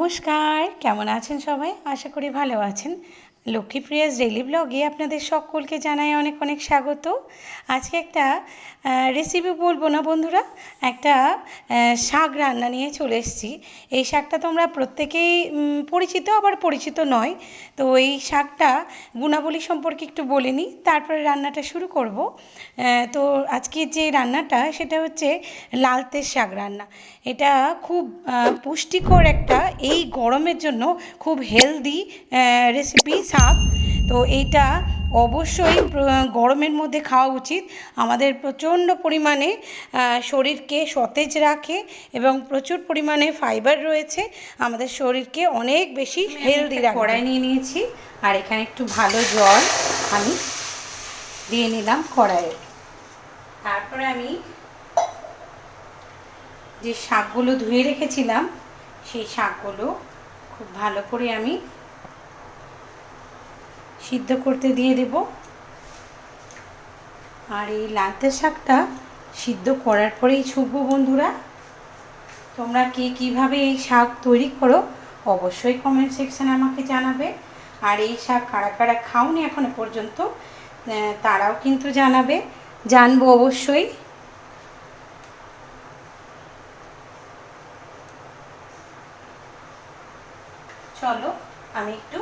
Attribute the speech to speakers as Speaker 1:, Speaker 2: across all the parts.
Speaker 1: নমস্কার, কেমন আছেন সবাই? আশা করি ভালো আছেন। লক্ষ্মীপ্রিয়াস ডেইলি ব্লগে আপনাদের সকলকে জানাই অনেক অনেক স্বাগত। আজকে একটা রেসিপি বলবো না বন্ধুরা, একটা শাক রান্না নিয়ে চলে এসেছি। এই শাকটা তোমরা প্রত্যেকেই পরিচিত, আবার পরিচিত নয়। তো এই শাকটা গুণাবলী সম্পর্কে একটু বলে নিই, তারপরে রান্নাটা শুরু করব। তো আজকে যে রান্নাটা সেটা হচ্ছে লালতের শাক রান্না। এটা খুব পুষ্টিকর একটা, এই গরমের জন্য খুব হেলদি রেসিপি শাক। তো এইটা অবশ্যই গরমের মধ্যে খাওয়া উচিত। আমাদের প্রচণ্ড পরিমাণে শরীরকে সতেজ রাখে এবং প্রচুর পরিমাণে ফাইবার রয়েছে, আমাদের শরীরকে অনেক বেশি হেলদি রাখে। কড়াই নিয়ে নিয়েছি আর এখানে একটু ভালো জল আমি দিয়ে নিলাম কড়াইয়ে। তারপরে আমি যে শাকগুলো ধুয়ে রেখেছিলাম সেই শাকগুলো খুব ভালো করে আমি সিদ্ধ করতে দিয়ে দেব। আর এই লালতে শাকটা সিদ্ধ করার পরেই ছুঁকবো বন্ধুরা। তোমরা কে কীভাবে এই শাক তৈরি করো অবশ্যই কমেন্ট সেকশানে আমাকে জানাবে। আর এই শাক কারা কারা খাওনি এখনো পর্যন্ত তারাও কিন্তু জানবো অবশ্যই। চলো আমি একটু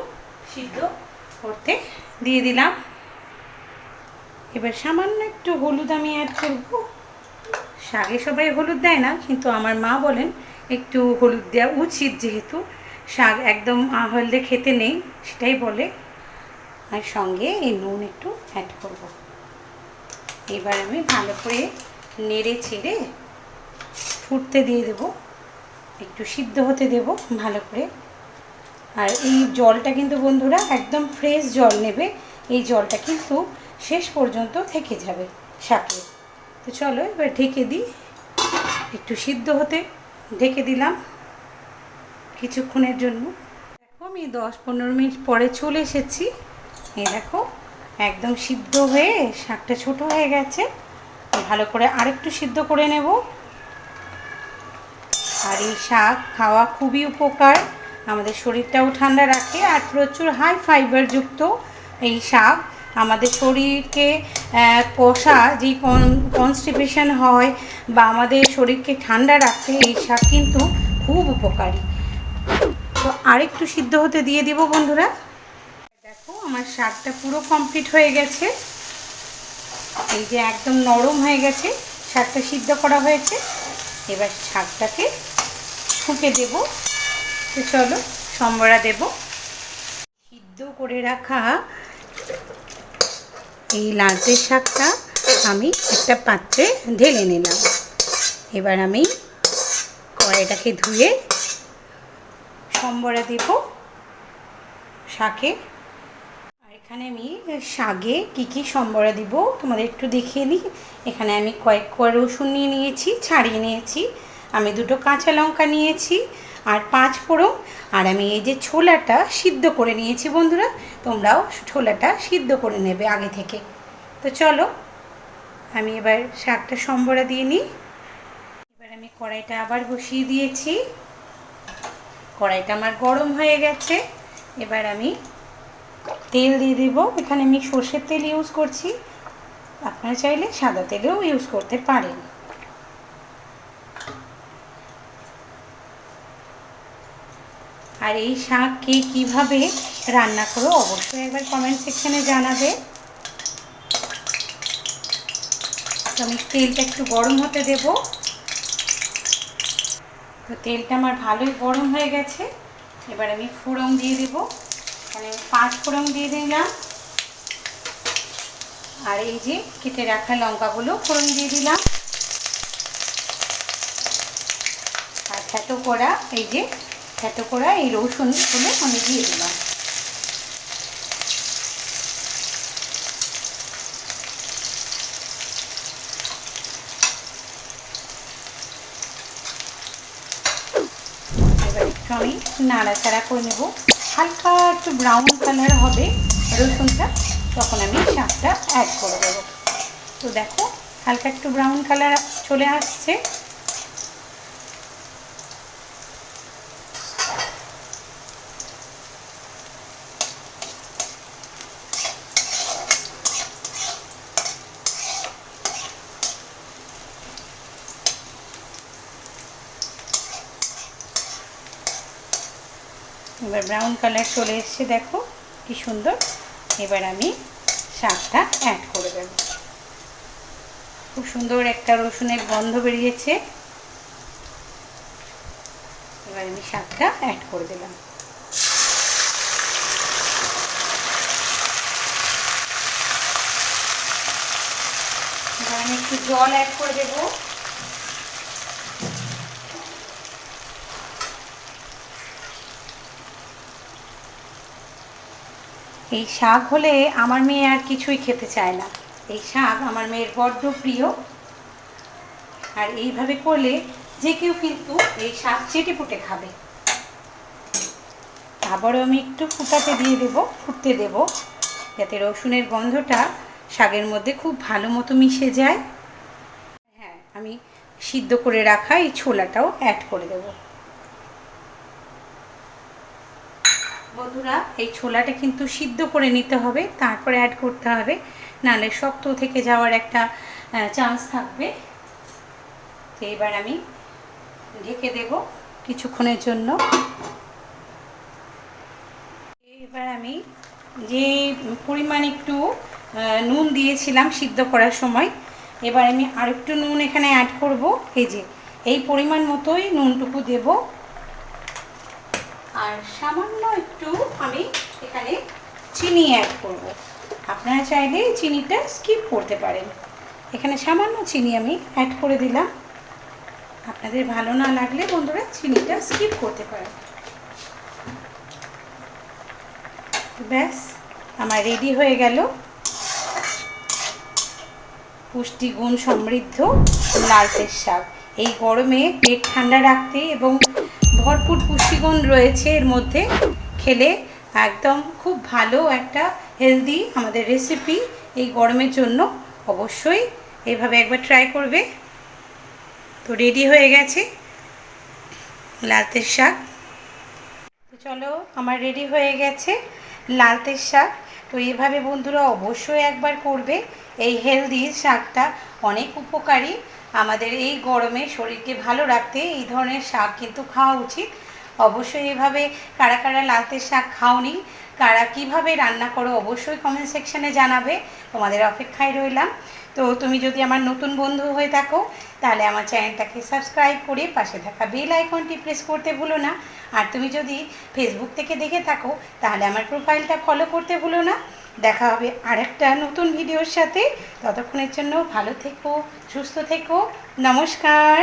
Speaker 1: সিদ্ধ করতে দিয়ে দিলাম। এবার সামান্য একটু হলুদ আমি অ্যাড করব। শাকে সবাই হলুদ দেয় না, কিন্তু আমার মা বলেন একটু হলুদ দেওয়া উচিত, যেহেতু শাক একদম হলদে খেতে নেই সেটাই বলে। আর সঙ্গে এই নুন একটু অ্যাড করব। এবার আমি ভালো করে নেড়ে ছেড়ে ফুটতে দিয়ে দেব, একটু সিদ্ধ হতে দেব ভালো করে। আর এই জলটা কিন্তু বন্ধুরা একদম ফ্রেশ জল নেবে, এই জলটা কিন্তু শেষ পর্যন্ত থেকে যাবে শাকে। তো চলো এবার ঢেকে দিই, একটু সিদ্ধ হতে ঢেকে দিলাম কিছুক্ষণের জন্য। দেখো আমি 10-15 মিনিট পরে চলে এসেছি। এই দেখো একদম সিদ্ধ হয়ে শাকটা ছোট হয়ে গেছে। ভালো করে আরেকটু সিদ্ধ করে নেব। আর এই শাক খাওয়া খুবই উপকার, আমাদের শরীরটাও ঠান্ডা রাখে। আর প্রচুর হাই ফাইবার যুক্ত এই শাক আমাদের শরীরকে কষা যে কনস্টিপেশন হয় বা আমাদের শরীরকে ঠান্ডা রাখতে এই শাক কিন্তু খুব উপকারী। তো আরেকটু সিদ্ধ হতে দিয়ে দেব বন্ধুরা। দেখো আমার শাকটা পুরো কমপ্লিট হয়ে গেছে, এই যে একদম নরম হয়ে গেছে, শাকটা সিদ্ধ করা হয়েছে। এবার শাকটাকে ফুঁকে দেব। তো চলো সম্বরা দেব। সিদ্ধ করে রাখা এই লালচে শাকটা আমি একটা পাত্রে ঢেলে নিলাম। এবার আমি কড়াইটাকে ধুয়ে সম্বরা দেব শাকে। আর এখানে আমি শাকে কী সম্বরা দিব তোমাদের একটু দেখিয়ে নিই। এখানে আমি কয়েক কোয়া রসুন নিয়ে নিয়েছি, ছাড়িয়ে নিয়েছি। আমি 2টো কাঁচা লঙ্কা নিয়েছি আর 5 ফোড়ন। আর আমি এই যে ছোলাটা সিদ্ধ করে নিয়েছি বন্ধুরা, তোমরাও ছোলাটা সিদ্ধ করে নেবে আগে থেকে। তো চলো আমি এবার শাকটা সম্বরা দিয়ে নিই। এবার আমি কড়াইটা আবার বসিয়ে দিয়েছি, কড়াইটা আমার গরম হয়ে গেছে। এবার আমি তেল দিয়ে দেব। এখানে আমি সর্ষের তেল ইউজ করছি, আপনারা চাইলে সাদা তেলেও ইউজ করতে পারেন। আর এই শাক কে কীভাবে রান্না করো অবশ্যই একবার কমেন্ট সেকশানে জানাবে। তো আমি তেলটা একটু গরম হতে দেব। তো তেলটা আমার ভালোই গরম হয়ে গেছে। এবার আমি ফোড়ন দিয়ে দেব। এখানে 5 ফোড়ন দিয়ে দিলাম। আর এই যে কেটে রাখা লঙ্কাগুলো ফোড়ন দিয়ে দিলাম। আর থেতো করা এই রসুনগুলো আমি দিয়ে দিলাম। এবার একটু আমি নাড়াচাড়া করে নেব। হালকা একটু ব্রাউন কালার হবে রসুনটা, তখন আমি শাকটা অ্যাড করে দেবো। তো দেখো হালকা একটু ব্রাউন কালার চলে আসছে। এবার ব্রাউন কালার চলে এসছে, দেখো কি সুন্দর। এবার আমি শাকটা অ্যাড করে দেব। খুব সুন্দর একটা রসুনের গন্ধ বেরিয়েছে। এবার আমি শাকটা অ্যাড করে দিলাম। এবার আমি একটু জল অ্যাড করে দেবো। এই শাক হলে আমার মেয়ে আর কিছুই খেতে চায় না। এই শাক আমার মেয়ের বড্ড প্রিয়। আর এইভাবে করলে যে কেউ কিন্তু এই শাক চেটেপুটে খাবে। আবারও আমি একটু ফুটতে দেব যাতে রসুনের গন্ধটা শাকের মধ্যে খুব ভালো মতো মিশে যায়। হ্যাঁ, আমি সিদ্ধ করে রাখা এই ছোলাটাও অ্যাড করে দেব। বন্ধুরা, এই ছোলাটা কিন্তু সিদ্ধ করে নিতে হবে, তারপরে অ্যাড করতে হবে, নাহলে শক্ত থেকে যাওয়ার একটা চান্স থাকবে। তো এবার আমি ঢেকে দেব কিছুক্ষণের জন্য। এবার আমি যে পরিমাণ একটু নুন দিয়েছিলাম সিদ্ধ করার সময়, এবার আমি আর একটু নুন এখানে অ্যাড করব। এই যে এই পরিমাণ মতোই নুনটুকু দেব। আর সামান্য একটু আমি এখানে চিনি অ্যাড করব। আপনারা চাইলে চিনিটা স্কিপ করতে পারেন। এখানে সামান্য চিনি আমি অ্যাড করে দিলাম। আপনাদের ভালো না লাগলে বন্ধুরা চিনিটা স্কিপ করতে পারেন। ব্যাস, আমার রেডি হয়ে গেল পুষ্টিগুণ সমৃদ্ধ লালচের শাক। এই গরমে পেট ঠান্ডা রাখতে এবং ভরপুর পুষ্টিগুণ রয়েছে এর মধ্যে, খেলে একদম খুব ভালো একটা হেলদি আমাদের রেসিপি। এই গরমের জন্য অবশ্যই এইভাবে একবার ট্রাই করবে। তো রেডি হয়ে গেছে লালচের শাক। তো চলো, আমার রেডি হয়ে গেছে লালচের শাক। তো এইভাবে বন্ধুরা অবশ্যই একবার করবে। এই হেলদি শাকটা অনেক উপকারী। আমাদের এই গরমে শরীরকে ভালো রাখতে এই ধরনের শাক কিন্তু খাওয়া উচিত। অবশ্যই এভাবে কারা কারা লালচের শাক খাওনি, কারা কিভাবে রান্না করো অবশ্যই কমেন্ট সেকশানে জানাবে। তোমাদের অপেক্ষায় রইলাম। তো তুমি যদি আমার নতুন বন্ধু হয়ে থাকো তাহলে আমার চ্যানেলটাকে সাবস্ক্রাইব করে পাশে থাকা বেল আইকনটি প্রেস করতে ভুলো না। আর তুমি যদি ফেসবুক থেকে দেখে থাকো তাহলে আমার প্রোফাইলটা ফলো করতে ভুলো না। দেখা হবে আরেকটা নতুন ভিডিওর সাথে। ততক্ষণের জন্য ভালো থেকো, সুস্থ থেকো। নমস্কার।